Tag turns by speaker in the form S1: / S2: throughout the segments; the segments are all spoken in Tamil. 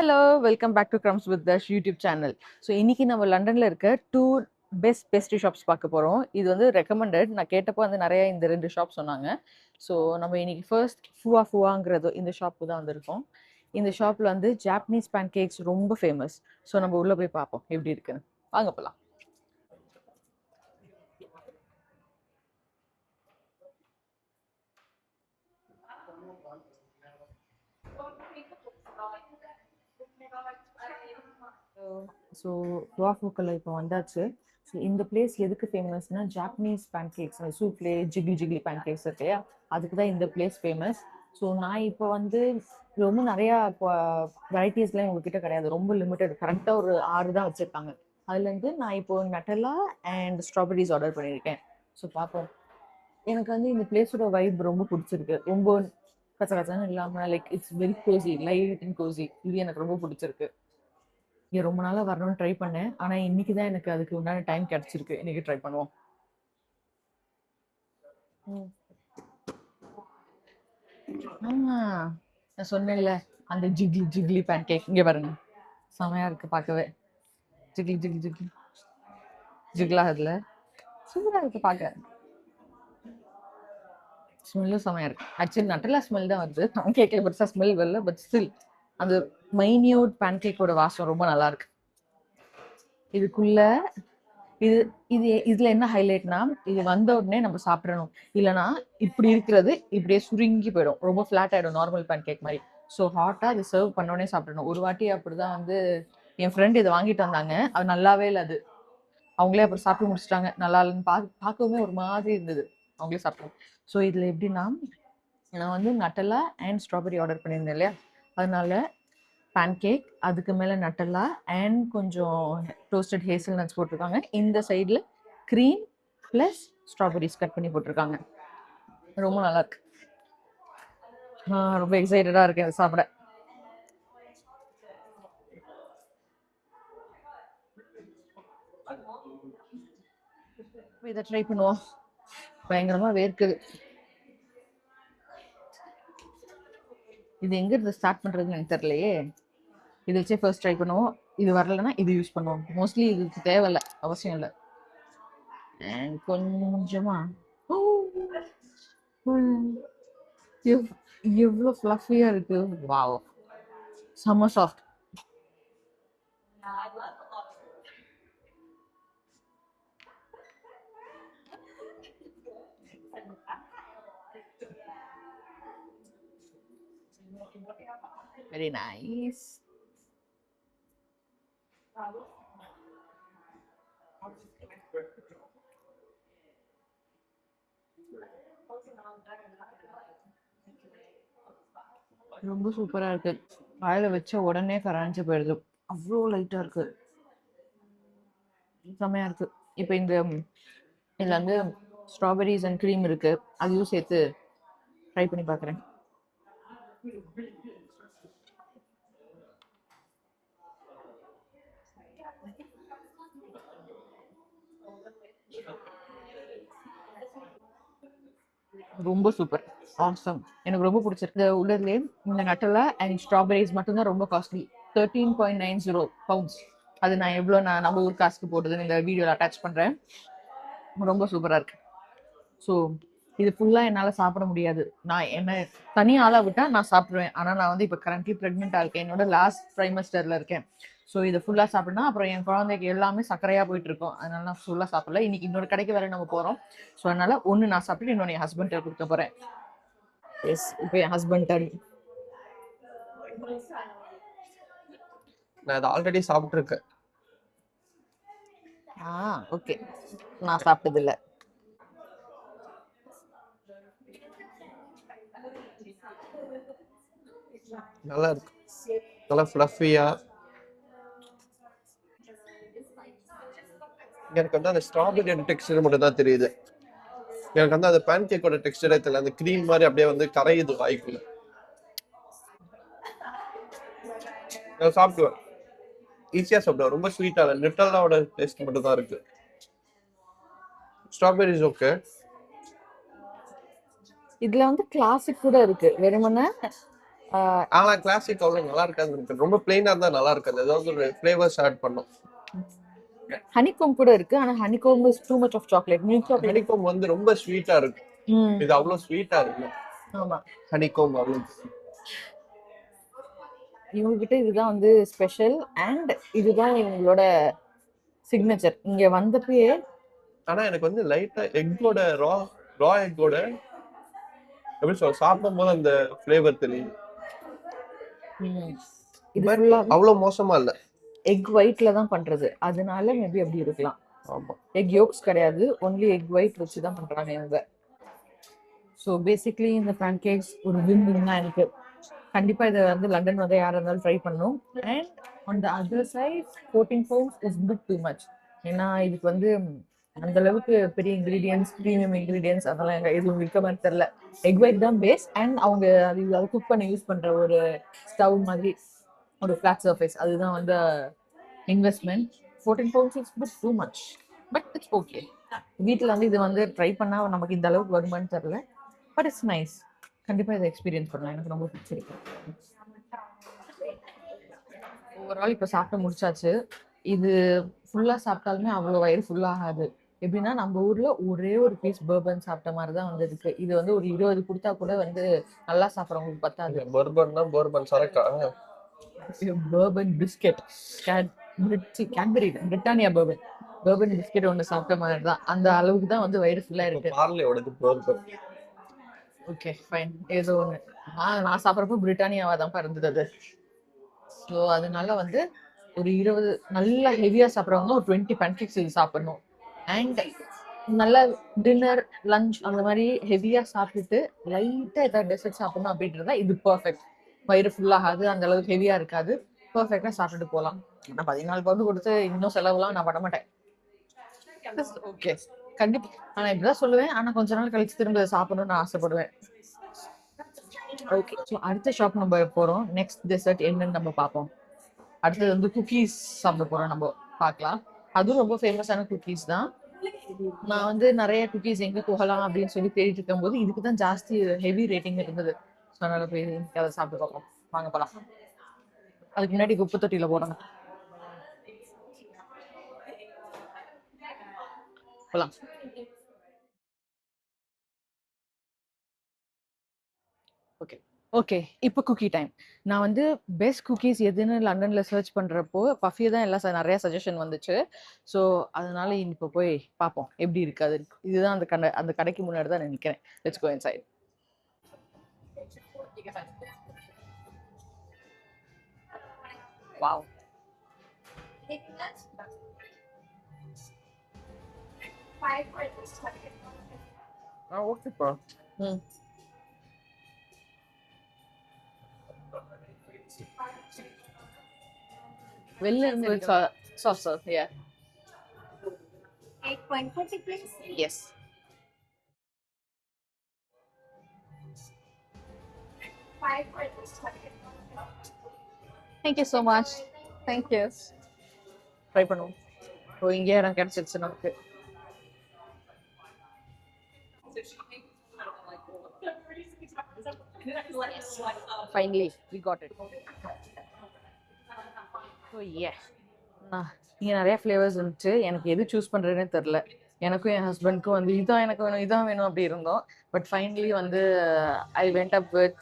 S1: Hello welcome back to Crumbs with Dash YouTube channel. So இன்னைக்கு நம்ம லண்டனில் இருக்க 2 பெஸ்ட் பேஸ்ட்ரி ஷாப்ஸ் பார்க்க போகிறோம். இது வந்து ரெக்கமெண்டட். நான் கேட்டப்போ வந்து நிறைய இந்த 2 ஷாப் சொன்னாங்க. ஸோ நம்ம இன்னைக்கு ஃபர்ஸ்ட் ஃபுவாங்கிறது இந்த ஷாப்பு தான் வந்திருக்கோம். இந்த ஷாப்பில் வந்து ஜாப்பனீஸ் பேன் கேக்ஸ் ரொம்ப ஃபேமஸ். ஸோ நம்ம உள்ளே போய் பார்ப்போம் எப்படி இருக்குன்னு. வாங்க போகலாம். ஸோ ஃபுவாஃபுக்கில் இப்போ வந்தாச்சு. ஸோ இந்த பிளேஸ் எதுக்கு ஃபேமஸ்னா Japanese pancakes, souffle jiggly jiggly pancakes இருக்கு இல்லையா, அதுக்கு தான் இந்த பிளேஸ் ஃபேமஸ். ஸோ நான் இப்போ வந்து ரொம்ப நிறையா வெரைட்டிஸ்லாம் உங்ககிட்ட கிடையாது, ரொம்ப லிமிட்டட். கரெக்டாக ஒரு 6 தான் வச்சுருக்காங்க. அதுலேருந்து நான் இப்போ நட்டலா அண்ட் ஸ்ட்ராபெரிஸ் ஆர்டர் பண்ணியிருக்கேன். ஸோ பார்ப்போம். எனக்கு வந்து இந்த பிளேஸோட வைப் ரொம்ப பிடிச்சிருக்கு. ரொம்ப கச்சகச்சன்னு இல்லாமல் like it's very Kosi, light and Kosi. இது எனக்கு ரொம்ப பிடிச்சிருக்கு. இங்கே ரொம்ப நாளாக வரணும்னு ட்ரை பண்ணேன். ஆனால் இன்னைக்கு தான் எனக்கு அதுக்கு உண்டான டைம் கிடச்சிருக்கு. இன்னைக்கு ட்ரை பண்ணுவோம். நான் சொன்னேன்ல அந்த ஜிக்லி ஜிக்லி பேன் கேக் இங்கே பாருங்க, செமையா இருக்கு பார்க்கவே. ஜிக்லி ஜிக்லி ஜிக்லி ஜிக்லா அதில் சூப்பராக இருக்கு பார்க்க. ஸ்மெல்லும் செமையா இருக்கு. ஆக்சுவலி நட்டலா ஸ்மெல் தான் வருது, பேன் கேக்கில் பெருசாக ஸ்மெல் வரல. பட் ஸ்டில் அந்த மைன்யூட் பேன் கேக்கோட வாசம் ரொம்ப நல்லா இருக்கு. இதுக்குள்ள இது இது இதுல என்ன ஹைலைட்னா, இது வந்த உடனே நம்ம சாப்பிடணும். இல்லைன்னா இப்படி இருக்கிறது இப்படியே சுருங்கி போயிடும், ரொம்ப ஃபிளாட் ஆயிடும் நார்மல் பேன் கேக் மாதிரி. ஸோ ஹாட்டா அது சர்வ் பண்ணோடனே சாப்பிடணும். ஒரு வாட்டி அப்படிதான் வந்து என் ஃப்ரெண்ட் இதை வாங்கிட்டு வந்தாங்க. அது நல்லாவே இல்லை. அது அவங்களே அப்புறம் சாப்பிட்டு முடிச்சிட்டாங்க. நல்லா இல்லைன்னு பார்க்கவுமே ஒரு மாதிரி இருந்தது. அவங்களே சாப்பிட்டாங்க. ஸோ இதுல எப்படின்னா, நான் வந்து நட்டலா அண்ட் ஸ்ட்ராபெரி ஆர்டர் பண்ணியிருந்தேன் இல்லையா, அதனால பேன் கேக், அதுக்கு மேலே நட்டலா அண்ட் கொஞ்சம் டோஸ்டட் ஹேசல் நட்ஸ் போட்டிருக்காங்க. இந்த சைடில் க்ரீம் ப்ளஸ் ஸ்ட்ராபெரிஸ் கட் பண்ணி போட்டிருக்காங்க. ரொம்ப நல்லா இருக்கு. ரொம்ப எக்ஸைட்டடாக இருக்கேன் இதை சாப்பிட. இதை ட்ரை பண்ணுவோம். பயங்கரமாக வேர்க்குது. இது எங்க இருந்து ஸ்டார்ட் பண்றதுன்னு எனக்கு தெரியலையே. இது வச்சே ஃபர்ஸ்ட் ட்ரை பண்ணுவோம். இது வரலன்னா இது யூஸ் பண்ணுவோம். மோஸ்ட்லி இதுக்கு தேவையில்லை, அவசியம் இல்லை. அண்ட் கொஞ்சமா எவ்வளோ ஃப்ளஃபியா இருக்கு. வாவ், செம்ம சாஃப்ட். Very nice. ரொம்ப சூப்பரா இருக்கு. வாயில வச்ச உடனே கரைஞ்சு போயிடுது, அவ்வளோ லைட்டா இருக்கு. செம்மையா இருக்கு. இப்போ இந்த இதுல வந்து ஸ்ட்ராபெரிஸ் அண்ட் க்ரீம் இருக்கு, அதையும் சேர்த்து ட்ரை பண்ணி பார்க்குறேன். ரொம்ப சூப்பர், ஆசம். எனக்கு ரொம்ப பிடிச்சிருக்கு. உள்ளதுலேயே இந்த நட்டலா அண்ட் ஸ்ட்ராபெரிஸ் மட்டும்தான் ரொம்ப காஸ்ட்லி, 13.90 பவுண்ட்ஸ். அது நான் எவ்வளோ நம்ம ஊர் காசுக்கு போடுறதுன்னு இந்த வீடியோவில் அட்டாச் பண்ணுறேன். ரொம்ப சூப்பராக இருக்கு. ஸோ இது ஃபுல்லாக என்னால் சாப்பிட முடியாது. நான் என்ன தனியாக ஆளாக விட்டால் நான் சாப்பிடுவேன். ஆனால் நான் வந்து இப்போ கரண்ட்லி ப்ரெக்னெண்ட்டாக இருக்கேன், என்னோட லாஸ்ட் ட்ரைமஸ்டரில் இருக்கேன். ஸோ இதை ஃபுல்லாக சாப்பிட்னா அப்புறம் என் குழந்தைக்கு எல்லாமே சர்க்கரையாக போயிட்டு இருக்கோம். அதனால நான் ஃபுல்லாக சாப்பிடல. இன்னைக்கு இன்னொரு கடைக்கு வேற நம்ம போகிறோம். ஸோ அதனால ஒன்று நான் சாப்பிட்டு இன்னொன்று என் ஹஸ்பண்ட் கொடுக்க போகிறேன். எஸ், இப்போ என் ஹஸ்பண்ட் டர்ன்.
S2: நான் அதை ஆல்ரெடி சாப்பிட்ருக்கேன்.
S1: ஓகே, நான் சாப்பிட்டது இல்லை.
S2: நல்லா இருக்கு, நல்லா ஃப்ளஃபியா. எனக்கு வந்து அந்த ஸ்ட்ராபெரி டெக்ஸ்டர் மட்டும் தான் தெரியுது. எனக்கு வந்து அந்த பேன் கேக்கோட டெக்ஸ்டரே தெரியல. அந்த க்ரீம் மாதிரி அப்படியே வந்து கரையுது வாய்க்குள்ள. நான் சாப்பிடுவேன், ஈஸியா சாப்பிடுவேன். ரொம்ப ஸ்வீட்டா இல்லை, நெட்டல்லாவோட டேஸ்ட் மட்டும் தான் இருக்கு. Strawberries okay.
S1: இதுல வந்து கிளாசிக் கூட இருக்கு. வெறுமனே
S2: ஆனா கிளாசிக் அவ்வளவு நல்லா இருக்காது, ரொம்ப பிளெயினா இருந்தா நல்லா இருக்காது, ஏதாவது ஒரு ஃபிளேவர்ஸ் ஆட் பண்ணும்.
S1: ஹனிகோம் கூட இருக்கு, ஆனா honeycomb is too much of chocolate. Milk chocolate
S2: honeycomb வந்து ரொம்ப ஸ்வீட்டா இருக்கு, இது அவ்வளவு ஸ்வீட்டா இருக்கு.
S1: ஆமா,
S2: ஹனிகோம் அவ்வளவு.
S1: இவங்க கிட்ட இதுதான் வந்து ஸ்பெஷல் அண்ட் இதுதான் இவங்களோட சிக்னேச்சர் இங்க வந்தப்பயே.
S2: ஆனா எனக்கு வந்து லைட்டா எக்கோட ரா எக்கோட எப்படி சொல்ற சாப்பிடும் போது அந்த ஃபிளேவர் தெரியும்.
S1: இது ஃபுல்லா
S2: அவ்வளவு மோசமா இல்ல,
S1: எக் ஒயிட்ல தான் பண்றது, அதனால மேபி அப்படி இருக்கலாம்.
S2: ஆமா,
S1: எக் யோக்ஸ் கிடையாது, ஒன்லி எக் ஒயிட் வச்சு தான் பண்றாங்க இவங்க. ஸோ பேசிக்லி இந்த பேன்கேக்ஸ் ஒரு வின் தான் எனக்கு. கண்டிப்பா இதை வந்து லண்டன் வந்து யாரா இருந்தாலும் ட்ரை பண்ணணும். And on the other side 14 pounds is bit too much. ஏன்னா இதுக்கு வந்து அந்த அளவுக்கு பெரிய இன்கிரீடியன்ஸ், ப்ரீமியம் இன்கிரீடியன்ஸ் அதெல்லாம் எதுவும் இருக்க மாதிரி தெரியல. எக் ஒயிட் தான் பேஸ் அண்ட் அவங்க அது குக் பண்ண யூஸ் பண்ற ஒரு ஸ்டவ் மாதிரி ஒரு ஃபிளாட் சர்ஃபேஸ், அதுதான் வந்து investment. 14 pounds is bit too much, but it's okay. வீட்டில் வந்து இது வந்து ட்ரை பண்ணா நமக்கு இந்த அளவுக்கு வருமானு தெரியல, பட் இட்ஸ் நைஸ். கண்டிப்பா இதை எக்ஸ்பீரியன்ஸ் பண்ணலாம், எனக்கு ரொம்ப பிடிச்சிருக்கு. ஓவரால் இப்போ சாப்பிட்டு முடிச்சாச்சு. இது ஃபுல்லா சாப்பிட்டாலுமே அவ்வளோ வயிறு ஃபுல் ஆகாது. எப்படின்னா நம்ம ஊர்ல ஒரே ஒரு பீஸ் பர்பன் சாப்பிட்ட மாதிரி தான் வந்து இருக்கு. இது வந்து ஒரு 20 கொடுத்தா கூட வந்து நல்லா சாப்பிட்றவங்களுக்கு பத்தாது.
S2: பர்பன் சரக்கா,
S1: bourbon biscuit, Cadbury Britannia bourbon biscuit ஒன்று சாப்பிட்ட மாதிரி தான், அந்த அளவுக்கு தான் வந்து வயிறு ஃபுல்லா இருக்கு.
S2: பார்லேயோடது பர்பன்.
S1: ஓகே ஃபைன், ஏதோ ஒன்று. நான் சாப்பிட்றப்போ பிரிட்டானியாவா தான் இருந்தது அது. ஸோ அதனால வந்து ஒரு 20 நல்லா ஹெவியா சாப்பிட்றவங்க ஒரு 20 பேன்கேக்ஸ் இது சாப்பிடணும். அண்ட் நல்ல டின்னர் லஞ்ச் அந்த மாதிரி ஹெவியா சாப்பிட்டுட்டு லைட்டா ஏதாவது டெசர்ட் சாப்பிடணும் அப்படின்றதா இது பர்ஃபெக்ட். வயிறு ஃபுல்லாகாது, அந்த அளவுக்கு ஹெவியா இருக்காது, பர்ஃபெக்டா சாப்பிட்டுட்டு போகலாம். ஆனால் 14 பவுண்டு கொடுத்து இன்னும் செலவுலாம் நான் பண்ண மாட்டேன். ஓகே கண்டிப்பா நான் இப்படிதான் சொல்லுவேன், ஆனா கொஞ்ச நாள் கழிச்சு திரும்ப சாப்பிடணும்னு நான் ஆசைப்படுவேன். ஓகே, ஸோ அடுத்த ஷாப் நம்ம போறோம். நெக்ஸ்ட் டெசர்ட் என்னன்னு நம்ம பார்ப்போம். அடுத்தது வந்து குக்கீஸ் சாப்பிட போறோம், நம்ம பார்க்கலாம். அதுவும் ரொம்ப ஃபேமஸான குக்கீஸ் தான். நான் வந்து நிறைய குக்கீஸ் எங்க போகலாம் அப்படின்னு சொல்லி தேடிட்டு இருக்கும் போது இதுக்கு தான் ஜாஸ்தி ஹெவி ரேட்டிங் இருந்தது. ஸோ அதனால போய் அதை சாப்பிட்டு பார்ப்போம், வாங்க போலாம். அதுக்கு முன்னாடி குப்பை தொட்டியில போடணும், போலாம். ஓகே ஓகே, இப்போ குக்கி டைம். நான் வந்து பெஸ்ட் குக்கீஸ் எதுன்னு லண்டன்ல சர்ச் பண்றப்போ பஃபி தான் எல்லாம் நிறைய சஜஷன் வந்துச்சு. ஸோ அதனால இப்போ போய் பார்ப்போம் எப்படி இருக்காது. இதுதான் அந்த கடைக்கு முன்னாடி தான் நான் நிற்கிறேன். Let's go inside. வாவ்,
S2: ஓகேப்பா.
S1: வெளில இருந்து soft serve. Yeah
S3: 8.40 please.
S1: Yes. Thank you so much. Thank you. Try பண்ணுவோம். ஸோ இங்கே இடம் கிடைச்சிருச்சு நமக்கு. Finally, we got it. So இங்கே நிறைய ஃப்ளேவர்ஸ் இருந்துச்சு. எனக்கு எது சூஸ் பண்ணுறதுன்னு தெரில. எனக்கும் என் ஹஸ்பண்ட்க்கும் வந்து இதான் எனக்கு வேணும் இதான் வேணும் அப்படி இருந்தோம். பட் ஃபைனலி வந்து I went up with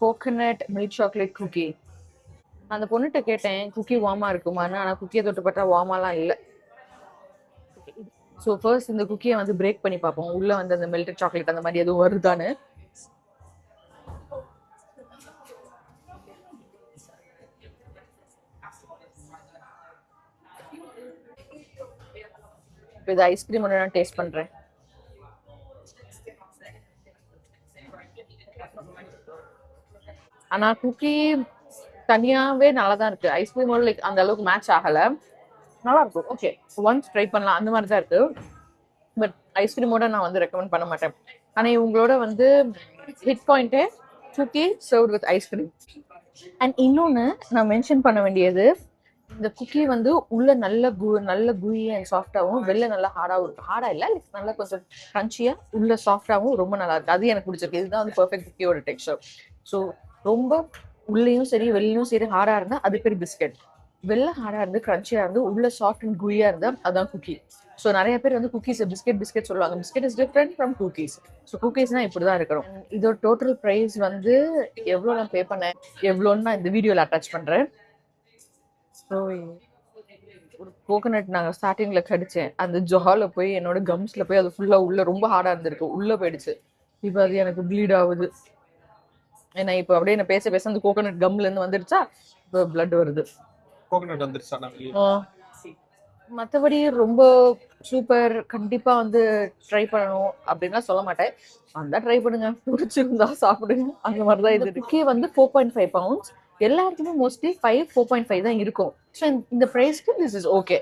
S1: coconut milk chocolate cookie. அந்த பொண்ணுகிட்ட கேட்டேன் குக்கி வார்மா இருக்குமான்னு, ஆனால் குக்கியை தொட்டு பார்த்தா வார்மாலாம் இல்லை. ஸோ ஃபர்ஸ்ட் இந்த குக்கியை வந்து பிரேக் பண்ணி பார்ப்போம், உள்ள வந்து அந்த மெல்டட் சாக்லேட் அந்த மாதிரி எதுவும் வருதான்னு. இப்போ இது ஐஸ்கிரீம் ஒன்று நான் டேஸ்ட் பண்ணுறேன். ஆனால் குக்கி தனியாகவே நல்லா தான் இருக்குது. ஐஸ்கிரீமோட லைக் அந்த அளவுக்கு மேட்ச் ஆகலை, நல்லா இருக்கும். ஓகே ஒன்ஸ் ட்ரை பண்ணலாம் அந்த மாதிரி தான் இருக்குது. பட் ஐஸ்கிரீமோட நான் வந்து ரெக்கமெண்ட் பண்ண மாட்டேன். ஆனால் இவங்களோட வந்து ஹிட் பாயிண்ட்டே cookie served with ice cream. And இன்னொன்று நான் மென்ஷன் பண்ண வேண்டியது, இந்த குக்கி வந்து உள்ள நல்ல குயி அண்ட் சாஃப்டாகவும் வெளில நல்லா ஹார்டாகவும் இருக்கும். ஹார்டாக இல்லை, நல்லா கொஞ்சம் க்ரன்ச்சியாக உள்ள சாஃப்டாகவும் ரொம்ப நல்லா இருக்குது. அது எனக்கு பிடிச்சிருக்கு. இதுதான் வந்து பர்ஃபெக்ட் குக்கியோட டெக்ஸ்சர். ஸோ ரொம்ப உள்ளேயும் சரி வெளியும் சரி ஹார்டா இருந்தா அது பேர் பிஸ்கெட். வெளில ஹார்டா இருந்து கிரன்ச்சியா இருந்து உள்ள சாஃப்ட் அண்ட் குயியா இருந்தா அதான் குக்கி. ஸோ நிறைய பேர் வந்து குக்கீஸ் பிஸ்கெட் சொல்லுவாங்க. Biscuit is different from cookies. So குக்கீஸ்னா இப்படிதான் இருக்கணும். இதோட டோட்டல் ப்ரைஸ் வந்து எவ்வளோ நான் பே பண்ணேன் எவ்வளோன்னு நான் இந்த வீடியோல அட்டாச் பண்றேன். ஸோ ஒரு கோகனட் நாங்கள் ஸ்டார்டிங்ல கடிச்சேன். அந்த ஜால போய் என்னோட கம்ஸ்ல போய் அது ஃபுல்லா உள்ள ரொம்ப ஹார்டா இருந்திருக்கு. உள்ள போயிடுச்சு. இப்போ அது எனக்கு ப்ளீட் ஆகுது. ஏன்னா இப்போ அப்படியே நான் பேச பேச அந்த கோகனட் கம்ல இருந்து வந்துடுச்சா இப்போ பிளட் வருது.
S2: கோகனட் வந்துருச்சா வெளியே?
S1: மற்றபடி ரொம்ப சூப்பர். கண்டிப்பா வந்து ட்ரை பண்ணணும் அப்படின்லாம் சொல்ல மாட்டேன். வந்தா ட்ரை பண்ணுங்க, பிடிச்சிருந்தா சாப்பிடுங்க. அந்த மாதிரிதான் இது இருக்கு. வந்து 4.5 பவுண்ட்ஸ். எல்லாருக்குமே மோஸ்ட்லி 4.5 தான் இருக்கும். ஸோ இந்த ப்ரைஸ்க்கு திஸ் இஸ் ஓகே.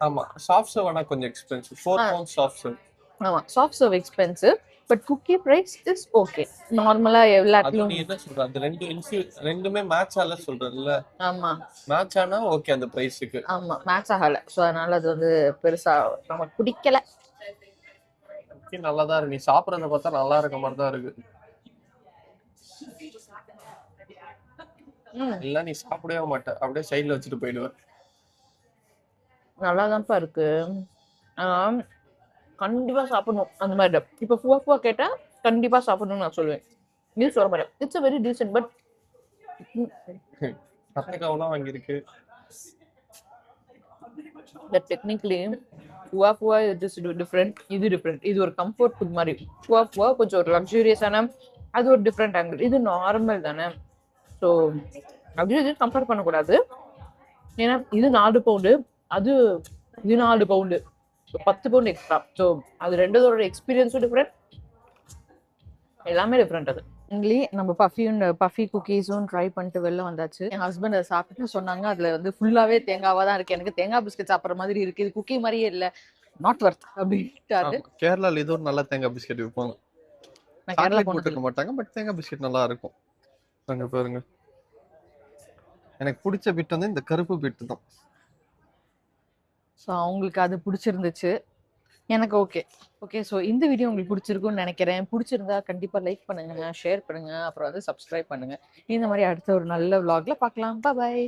S2: ஆமா, சாஃப்ட் சர்வ் ஆனா கொஞ்சம் எக்ஸ்பென்சிவ். 4 pound soft serve.
S1: ஆமா, soft serve expensive. But cookie price is okay. நார்மலா
S2: அது
S1: எல்லாத்துலயும்.
S2: நீ என்ன சொல்ற? அது ரெண்டுமே மேட்ச் ஆகல சொல்றல்ல?
S1: ஆமா
S2: மேட்ச் ஆனா ஓகே அந்த பிரைஸ்க்கு.
S1: ஆமா மேட்ச் ஆகல. ஸோ அதனால அது வந்து பெருசா நமக்கு பிடிக்கல.
S2: ஓகே, நல்லா தான் இருக்கு. நீ சாப்பிடறத பார்த்தா நல்லா இருக்க மாதிரி தான் இருக்கு. இல்ல நீ சாப்பிடவே மாட்ட, அப்படியே சைடுல வச்சுட்டு போயிடுவேன்.
S1: நல்லாதான்ப்பா இருக்கு. கண்டிப்பா சாப்பிடணும் அந்த மாதிரி. இப்ப ஃபுவா கேட்டா கண்டிப்பா சாப்பிடணும்னு நான் சொல்லுவேன். இது சொல்ல மாட்டேன். It's very decent. பட்
S2: கத்திரிக்காவெல்லாம் வாங்கியிருக்கு.
S1: டெக்னிக்கலி ஃபுவா இஸ் டிஃப்ரெண்ட். இது டிஃப்ரெண்ட். இது ஒரு கம்ஃபர்ட் ஃபுட் மாதிரி. ஃபுவா கொஞ்சம் ஒரு லக்ஸூரியஸான, அது ஒரு டிஃப்ரெண்ட் ஆங்கிள். இது நார்மல் தானே. ஸோ அப்படியே இது கம்பேர் பண்ணக்கூடாது. ஏன்னா இது 4 பவுண்டு, அது இது 4 பவுண்டு, 10 பவுண்ட் எக்ஸ்ட்ரா. ஸோ அது ரெண்டோட எக்ஸ்பீரியன்ஸும் டிஃப்ரெண்ட், எல்லாமே டிஃப்ரெண்ட். அது நம்ம பஃபி குக்கீஸும் ட்ரை பண்ணிட்டு வெளில வந்தாச்சு. என் ஹஸ்பண்ட் அதை சாப்பிட்டு சொன்னாங்க அதுல வந்து ஃபுல்லாவே தேங்காவா தான் இருக்கு, எனக்கு தேங்காய் பிஸ்கெட் சாப்பிட்ற மாதிரி இருக்கு, இது குக்கி மாதிரியே இல்ல, நாட் வர்த் அப்படின்ட்டாரு.
S2: கேரளால இது ஒரு நல்ல தேங்காய் பிஸ்கெட் விற்பாங்க.
S1: கேரளா
S2: போட்டுக்க மாட்டாங்க, பட் தேங்காய் பிஸ்கெட் நல்லா இருக்கும். அங்க பாருங்க, எனக்கு பிடிச்ச பிட் வந்து இந்த கருப்பு பிட் தான்.
S1: ஸோ அவங்களுக்கு அது பிடிச்சிருந்துச்சு, எனக்கு ஓகே. ஸோ இந்த வீடியோ உங்களுக்கு பிடிச்சிருக்கும்னு நினைக்கிறேன். பிடிச்சிருந்தா கண்டிப்பா லைக் பண்ணுங்க, ஷேர் பண்ணுங்க, அப்புறம் வந்து சப்ஸ்கிரைப் பண்ணுங்க. இந்த மாதிரி அடுத்த ஒரு நல்ல vlogல பார்க்கலாம். பாய்.